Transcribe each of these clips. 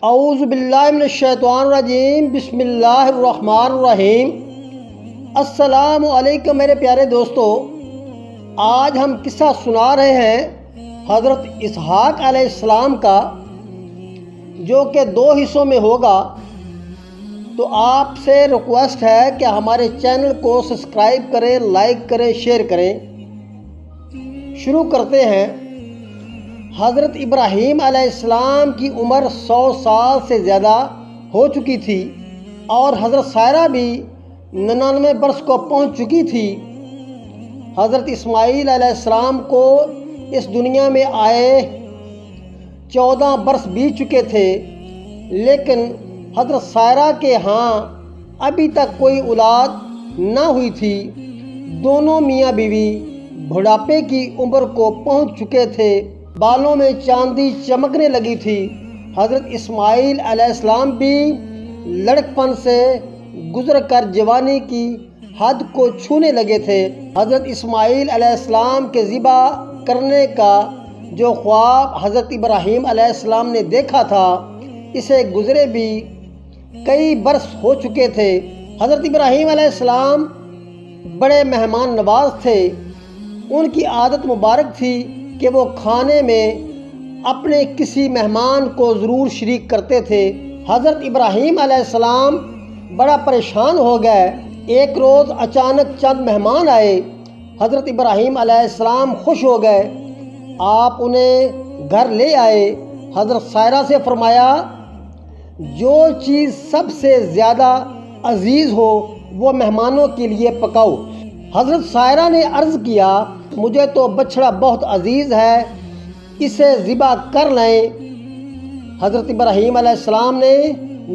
اعوذ باللہ من الشیطان الرجیم، بسم اللہ الرحمن الرحیم۔ السلام علیکم میرے پیارے دوستو، آج ہم قصہ سنا رہے ہیں حضرت اسحاق علیہ السلام کا، جو کہ 2 حصوں میں ہوگا۔ تو آپ سے ریکویسٹ ہے کہ ہمارے چینل کو سبسکرائب کریں، لائک کریں، شیئر کریں۔ شروع کرتے ہیں۔ حضرت ابراہیم علیہ السلام کی عمر 100 سال سے زیادہ ہو چکی تھی اور حضرت سارہ بھی 99 برس کو پہنچ چکی تھی۔ حضرت اسماعیل علیہ السلام کو اس دنیا میں آئے 14 برس بیت چکے تھے، لیکن حضرت سارہ کے ہاں ابھی تک کوئی اولاد نہ ہوئی تھی۔ دونوں میاں بیوی بڑھاپے کی عمر کو پہنچ چکے تھے، بالوں میں چاندی چمکنے لگی تھی۔ حضرت اسماعیل علیہ السلام بھی لڑکپن سے گزر کر جوانی کی حد کو چھونے لگے تھے۔ حضرت اسماعیل علیہ السلام کے ذبح کرنے کا جو خواب حضرت ابراہیم علیہ السلام نے دیکھا تھا، اسے گزرے بھی کئی برس ہو چکے تھے۔ حضرت ابراہیم علیہ السلام بڑے مہمان نواز تھے۔ ان کی عادت مبارک تھی کہ وہ کھانے میں اپنے کسی مہمان کو ضرور شریک کرتے تھے۔ حضرت ابراہیم علیہ السلام بڑا پریشان ہو گئے۔ ایک روز اچانک چند مہمان آئے۔ حضرت ابراہیم علیہ السلام خوش ہو گئے، آپ انہیں گھر لے آئے۔ حضرت سارہ سے فرمایا، جو چیز سب سے زیادہ عزیز ہو وہ مہمانوں کے لیے پکاؤ۔ حضرت سارہ نے عرض کیا، مجھے تو بچڑا بہت عزیز ہے، اسے ذبح کر لیں۔ حضرت ابراہیم علیہ السلام نے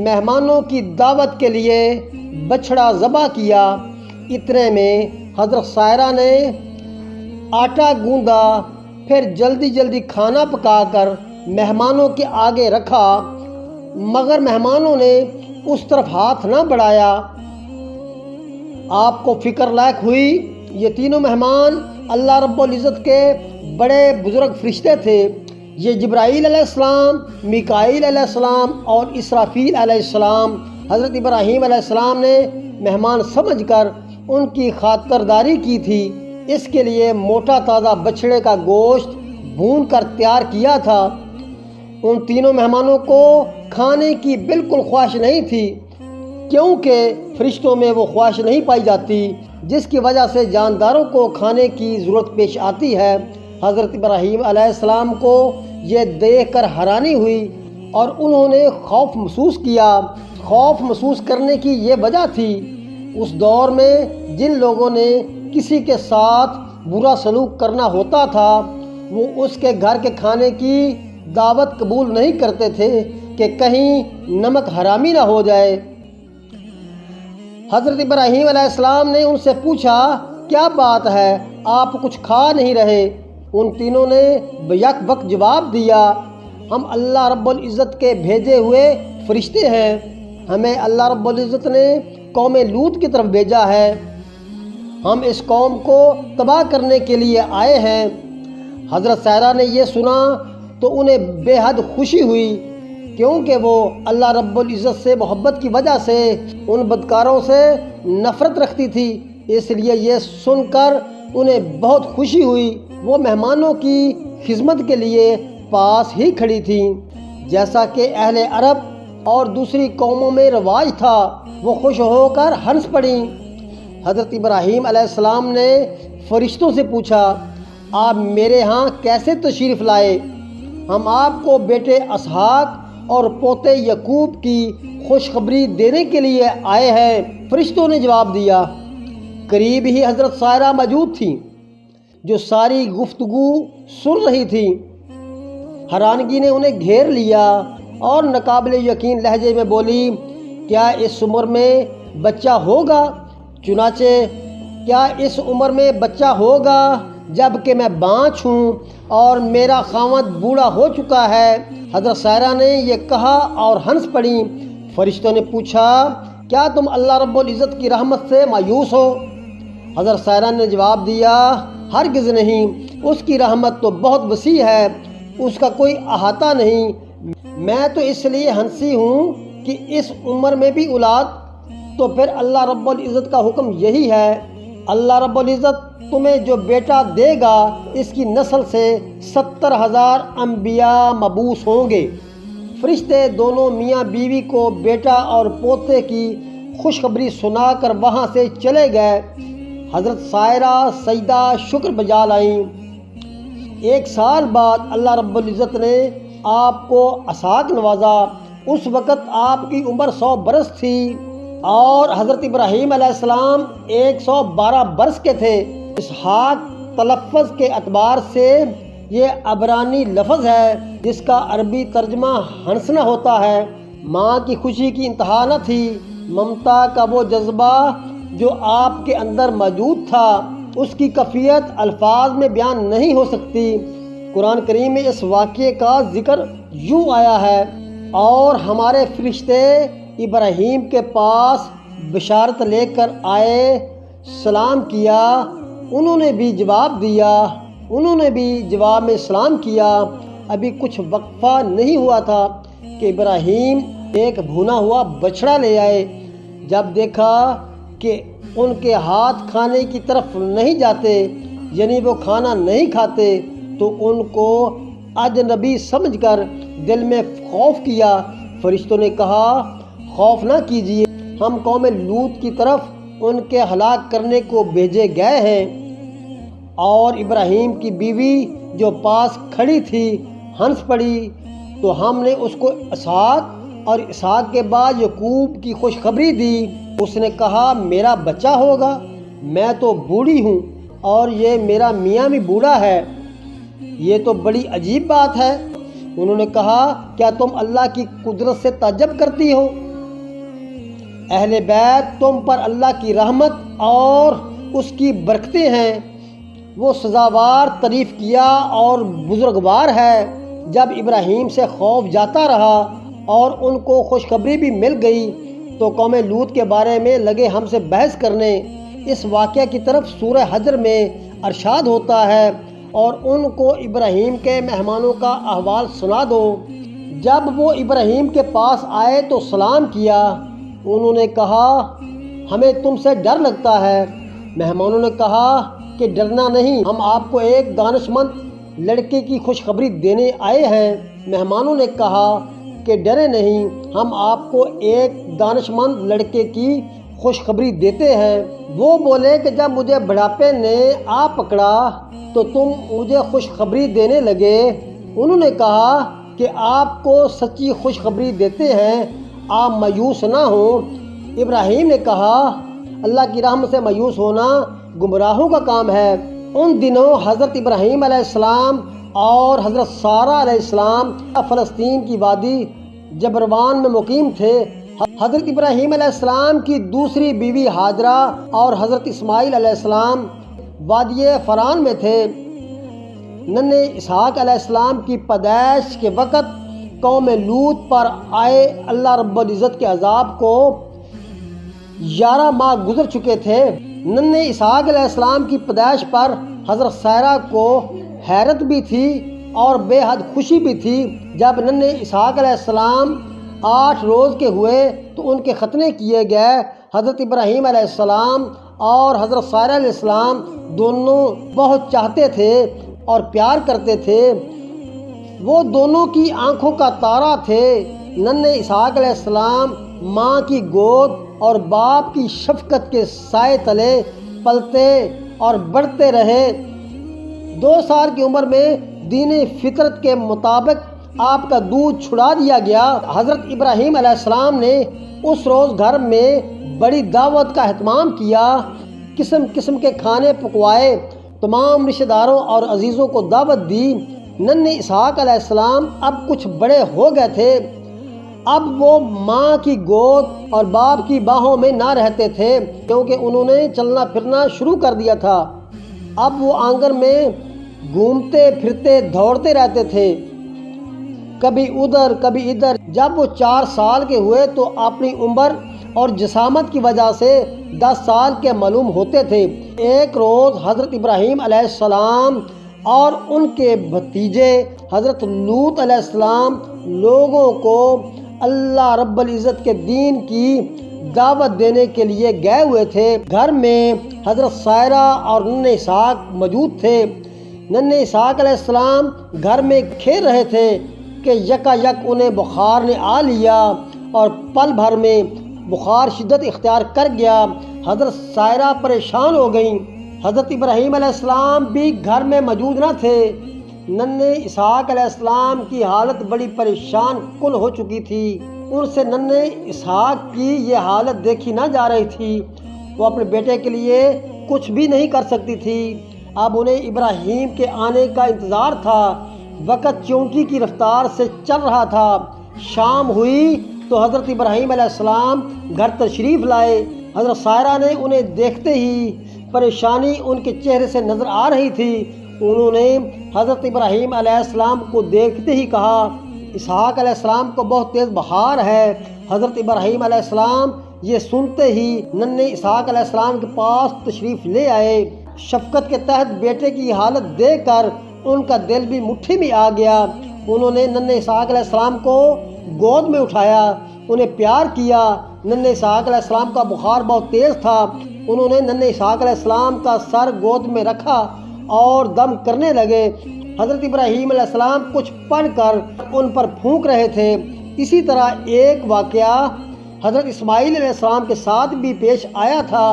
مہمانوں کی دعوت کے لیے بچڑا ذبح کیا۔ اتنے میں حضرت سارہ نے آٹا گوندا، پھر جلدی جلدی کھانا پکا کر مہمانوں کے آگے رکھا، مگر مہمانوں نے اس طرف ہاتھ نہ بڑھایا۔ آپ کو فکر لاحق ہوئی۔ یہ تینوں مہمان اللہ رب العزت کے بڑے بزرگ فرشتے تھے۔ یہ جبرائیل علیہ السلام، میکائیل علیہ السلام اور اسرافیل علیہ السلام۔ حضرت ابراہیم علیہ السلام نے مہمان سمجھ کر ان کی خاطرداری کی تھی، اس کے لیے موٹا تازہ بچڑے کا گوشت بھون کر تیار کیا تھا۔ ان تینوں مہمانوں کو کھانے کی بالکل خواہش نہیں تھی، کیونکہ فرشتوں میں وہ خواہش نہیں پائی جاتی جس کی وجہ سے جانداروں کو کھانے کی ضرورت پیش آتی ہے۔ حضرت ابراہیم علیہ السلام کو یہ دیکھ کر حیرانی ہوئی اور انہوں نے خوف محسوس کیا۔ خوف محسوس کرنے کی یہ وجہ تھی، اس دور میں جن لوگوں نے کسی کے ساتھ برا سلوک کرنا ہوتا تھا، وہ اس کے گھر کے کھانے کی دعوت قبول نہیں کرتے تھے کہ کہیں نمک حرامی نہ ہو جائے۔ حضرت ابراہیم علیہ السلام نے ان سے پوچھا، کیا بات ہے، آپ کچھ کھا نہیں رہے؟ ان تینوں نے بیک وقت جواب دیا، ہم اللہ رب العزت کے بھیجے ہوئے فرشتے ہیں، ہمیں اللہ رب العزت نے قوم لوط کی طرف بھیجا ہے، ہم اس قوم کو تباہ کرنے کے لیے آئے ہیں۔ حضرت سارہ نے یہ سنا تو انہیں بے حد خوشی ہوئی، کیونکہ وہ اللہ رب العزت سے محبت کی وجہ سے ان بدکاروں سے نفرت رکھتی تھی، اس لیے یہ سن کر انہیں بہت خوشی ہوئی۔ وہ مہمانوں کی خدمت کے لیے پاس ہی کھڑی تھیں، جیسا کہ اہل عرب اور دوسری قوموں میں رواج تھا۔ وہ خوش ہو کر ہنس پڑیں۔ حضرت ابراہیم علیہ السلام نے فرشتوں سے پوچھا، آپ میرے ہاں کیسے تشریف لائے؟ ہم آپ کو بیٹے اسحاق اور پوتے یعقوب کی خوشخبری دینے کے لیے آئے ہیں۔ فرشتوں نے جواب دیا۔ قریب ہی حضرت سارہ موجود تھیں، جو ساری گفتگو سن رہی تھی۔ حیرانگی نے انہیں گھیر لیا اور ناقابل یقین لہجے میں بولی، کیا اس عمر میں بچہ ہوگا؟ چنانچہ کیا اس عمر میں بچہ ہوگا جب کہ میں بانجھ ہوں اور میرا خاوند بوڑھا ہو چکا ہے؟ حضرت سارہ نے یہ کہا اور ہنس پڑیں۔ فرشتوں نے پوچھا، کیا تم اللہ رب العزت کی رحمت سے مایوس ہو؟ حضرت سارہ نے جواب دیا، ہرگز نہیں، اس کی رحمت تو بہت وسیع ہے، اس کا کوئی احاطہ نہیں۔ میں تو اس لیے ہنسی ہوں کہ اس عمر میں بھی اولاد، تو پھر اللہ رب العزت کا حکم یہی ہے، اللہ رب العزت تمہیں جو بیٹا دے گا اس کی نسل سے 70,000 انبیاء مبعوث ہوں گے۔ فرشتے دونوں میاں بیوی کو بیٹا اور پوتے کی خوشخبری سنا کر وہاں سے چلے گئے۔ حضرت سائرہ سجدہ شکر بجا لائیں۔ 1 سال بعد اللہ رب العزت نے آپ کو اسحاق نوازا۔ اس وقت آپ کی عمر 100 برس تھی اور حضرت ابراہیم علیہ السلام 112 برس کے تھے۔ اسحاق تلفظ کے اعتبار سے یہ عبرانی لفظ ہے جس کا عربی ترجمہ ہنسنا ہوتا ہے۔ ماں کی خوشی کی انتہا نہ تھی۔ ممتا کا وہ جذبہ جو آپ کے اندر موجود تھا، اس کی کیفیت الفاظ میں بیان نہیں ہو سکتی۔ قرآن کریم میں اس واقعے کا ذکر یوں آیا ہے، اور ہمارے فرشتے ابراہیم کے پاس بشارت لے کر آئے، سلام کیا، انہوں نے بھی جواب دیا، انہوں نے بھی جواب میں سلام کیا۔ ابھی کچھ وقفہ نہیں ہوا تھا کہ ابراہیم ایک بھونا ہوا بچڑا لے آئے۔ جب دیکھا کہ ان کے ہاتھ کھانے کی طرف نہیں جاتے، یعنی وہ کھانا نہیں کھاتے، تو ان کو اجنبی سمجھ کر دل میں خوف کیا۔ فرشتوں نے کہا، خوف نہ کیجیے، ہم قوم لوط کی طرف ان کے ہلاک کرنے کو بھیجے گئے ہیں۔ اور ابراہیم کی بیوی جو پاس کھڑی تھی ہنس پڑی، تو ہم نے اس کو اسحاق اور اسحاق کے بعد یعقوب کی خوشخبری دی۔ اس نے کہا، میرا بچہ ہوگا، میں تو بوڑھی ہوں اور یہ میرا میاں بھی بوڑھا ہے، یہ تو بڑی عجیب بات ہے۔ انہوں نے کہا، کیا تم اللہ کی قدرت سے تعجب کرتی ہو؟ اہل بیت تم پر اللہ کی رحمت اور اس کی برکتیں ہیں، وہ سزاوار تعریف کیا اور بزرگوار ہے۔ جب ابراہیم سے خوف جاتا رہا اور ان کو خوشخبری بھی مل گئی تو قوم لوط کے بارے میں لگے ہم سے بحث کرنے۔ اس واقعہ کی طرف سورہ حجر میں ارشاد ہوتا ہے، اور ان کو ابراہیم کے مہمانوں کا احوال سنا دو۔ جب وہ ابراہیم کے پاس آئے تو سلام کیا۔ انہوں نے کہا، ہمیں تم سے ڈر لگتا ہے۔ مہمانوں نے کہا کہ ڈرنا نہیں، ہم آپ کو ایک دانش مند لڑکے کی خوشخبری دینے آئے ہیں۔ مہمانوں نے کہا کہ ڈرے نہیں، ہم آپ کو ایک دانش مند لڑکے کی خوشخبری دیتے ہیں۔ وہ بولے کہ جب مجھے بڑھاپے نے آ پکڑا تو تم مجھے خوشخبری دینے لگے۔ انہوں نے کہا کہ آپ کو سچی خوشخبری دیتے ہیں، آپ مایوس نہ ہوں۔ ابراہیم نے کہا، اللہ کی رحمت سے مایوس ہونا گمراہوں کا کام ہے۔ ان دنوں حضرت ابراہیم علیہ السلام اور حضرت سارہ علیہ السلام فلسطین کی وادی جبروان میں مقیم تھے۔ حضرت ابراہیم علیہ السلام کی دوسری بیوی ہاجرہ اور حضرت اسماعیل علیہ السلام وادی فران میں تھے۔ ننھے اسحاق علیہ السلام کی پیدائش کے وقت قوم لوط پر آئے اللہ رب العزت کے عذاب کو 11 ماہ گزر چکے تھے۔ ننھے اسحاق علیہ السلام کی پیدائش پر حضرت سائرہ کو حیرت بھی تھی اور بے حد خوشی بھی تھی۔ جب ننھے اسحاق علیہ السلام 8 روز کے ہوئے تو ان کے ختنے کیے گئے۔ حضرت ابراہیم علیہ السلام اور حضرت سائرہ علیہ السلام دونوں بہت چاہتے تھے اور پیار کرتے تھے، وہ دونوں کی آنکھوں کا تارا تھے۔ ننھے اسحاق علیہ السلام ماں کی گود اور باپ کی شفقت کے سائے تلے پلتے اور بڑھتے رہے۔ 2 سال کی عمر میں دین فطرت کے مطابق آپ کا دودھ چھڑا دیا گیا۔ حضرت ابراہیم علیہ السلام نے اس روز گھر میں بڑی دعوت کا اہتمام کیا، قسم قسم کے کھانے پکوائے، تمام رشتہ داروں اور عزیزوں کو دعوت دی۔ ننھے اسحاق علیہ السلام اب کچھ بڑے ہو گئے تھے، اب وہ ماں کی گود اور باپ کی باہوں میں نہ رہتے تھے کیونکہ انہوں نے چلنا پھرنا شروع کر دیا تھا۔ اب وہ آنگن میں گھومتے پھرتے دوڑتے رہتے تھے، کبھی ادھر کبھی ادھر۔ جب وہ 4 سال کے ہوئے تو اپنی عمر اور جسامت کی وجہ سے 10 سال کے معلوم ہوتے تھے۔ ایک روز حضرت ابراہیم علیہ السلام اور ان کے بھتیجے حضرت لوط علیہ السلام لوگوں کو اللہ رب العزت کے دین کی دعوت دینے کے لیے گئے ہوئے تھے۔ گھر میں حضرت سائرہ اور ننھے اسحاق موجود تھے۔ ننھے اسحاق علیہ السلام گھر میں کھیل رہے تھے کہ یکا یک انہیں بخار نے آ لیا اور پل بھر میں بخار شدت اختیار کر گیا۔ حضرت سائرہ پریشان ہو گئیں۔ حضرت ابراہیم علیہ السلام بھی گھر میں موجود نہ تھے۔ ننھے اسحاق علیہ السلام کی حالت بڑی پریشان کن ہو چکی تھی۔ ان سے ننھے اسحاق کی یہ حالت دیکھی نہ جا رہی تھی۔ وہ اپنے بیٹے کے لیے کچھ بھی نہیں کر سکتی تھی۔ اب انہیں ابراہیم کے آنے کا انتظار تھا۔ وقت چونٹی کی رفتار سے چل رہا تھا۔ شام ہوئی تو حضرت ابراہیم علیہ السلام گھر تشریف لائے۔ حضرت سائرہ نے انہیں دیکھتے ہی پریشانی ان کے چہرے سے نظر آ رہی تھی۔ انہوں نے حضرت ابراہیم علیہ السلام کو دیکھتے ہی کہا، اسحاق علیہ السلام کو بہت تیز بخار ہے۔ حضرت ابراہیم علیہ السلام یہ سنتے ہی ننھے اسحاق علیہ السلام کے پاس تشریف لے آئے۔ شفقت کے تحت بیٹے کی حالت دیکھ کر ان کا دل بھی مٹھی میں آ گیا۔ انہوں نے ننھے اسحاق علیہ السلام کو گود میں اٹھایا، انہیں پیار کیا۔ ننھے اسحاق علیہ السلام کا بخار بہت تیز تھا۔ انہوں نے ننھے اسحاق علیہ السلام کا سر گود میں رکھا اور دم کرنے لگے۔ حضرت ابراہیم علیہ السلام کچھ پڑھ کر ان پر پھونک رہے تھے۔ اسی طرح ایک واقعہ حضرت اسماعیل علیہ السلام کے ساتھ بھی پیش آیا تھا۔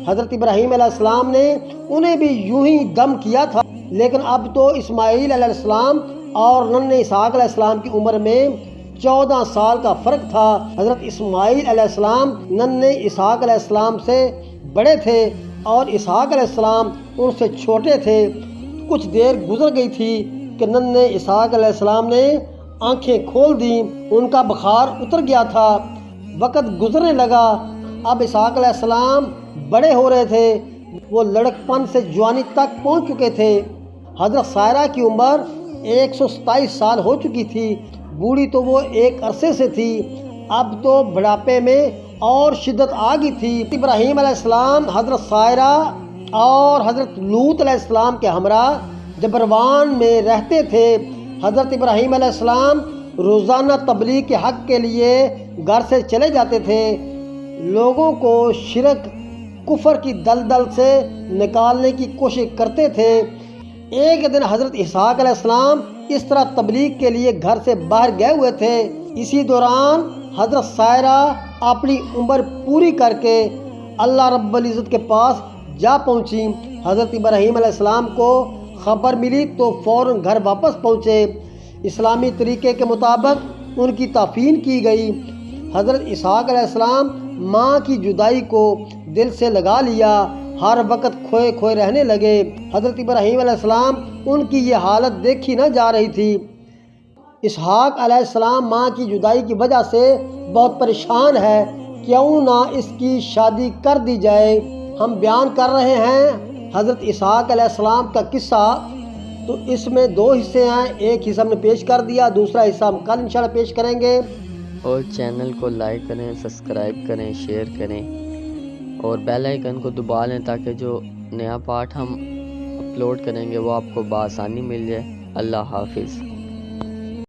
حضرت ابراہیم علیہ السلام نے انہیں بھی یوں ہی دم کیا تھا، لیکن اب تو اسماعیل علیہ السلام اور ننھے اسحاق علیہ السلام کی عمر میں 14 سال کا فرق تھا۔ حضرت اسماعیل علیہ السلام ننھے اسحاق علیہ السلام سے بڑے تھے اور اسحاق علیہ السلام ان سے چھوٹے تھے۔ کچھ دیر گزر گئی تھی کہ ننھے اسحاق علیہ السلام نے آنکھیں کھول دیں۔ ان کا بخار اتر گیا تھا۔ وقت گزرنے لگا۔ اب اسحاق علیہ السلام بڑے ہو رہے تھے۔ وہ لڑکپن سے جوانی تک پہنچ چکے تھے۔ حضرت سائرہ کی عمر 127 سال ہو چکی تھی۔ بوڑھی تو وہ ایک عرصے سے تھی، اب تو بڑھاپے میں اور شدت آ گئی تھی۔ ابراہیم علیہ السلام حضرت سائرہ اور حضرت لوط علیہ السلام کے ہمراہ جبروان میں رہتے تھے۔ حضرت ابراہیم علیہ السلام روزانہ تبلیغ کے حق کے لیے گھر سے چلے جاتے تھے، لوگوں کو شرک کفر کی دلدل سے نکالنے کی کوشش کرتے تھے۔ ایک دن حضرت اسحاق علیہ السلام اس طرح تبلیغ کے لیے گھر سے باہر گئے ہوئے تھے۔ اسی دوران حضرت سائرہ اپنی عمر پوری کر کے اللہ رب العزت کے پاس جا پہنچی۔ حضرت ابراہیم علیہ السلام کو خبر ملی تو فوراً گھر واپس پہنچے۔ اسلامی طریقے کے مطابق ان کی تدفین کی گئی۔ حضرت اسحاق علیہ السلام ماں کی جدائی کو دل سے لگا لیا، ہر وقت کھوئے کھوئے رہنے لگے۔ حضرت ابراہیم علیہ السلام ان کی یہ حالت دیکھی نہ جا رہی تھی۔ اسحاق علیہ السلام ماں کی جدائی کی وجہ سے بہت پریشان ہے، کیوں نہ اس کی شادی کر دی جائے۔ ہم بیان کر رہے ہیں حضرت اسحاق علیہ السلام کا قصہ، تو اس میں 2 حصے ہیں۔ ایک حصہ ہم نے پیش کر دیا، دوسرا حصہ ہم کل انشاءاللہ پیش کریں گے۔ اور چینل کو لائک کریں، سبسکرائب کریں، شیئر کریں اور بیل آئیکن کو دبا لیں تاکہ جو نیا پارٹ ہم اپلوڈ کریں گے وہ آپ کو بآسانی مل جائے۔ اللہ حافظ۔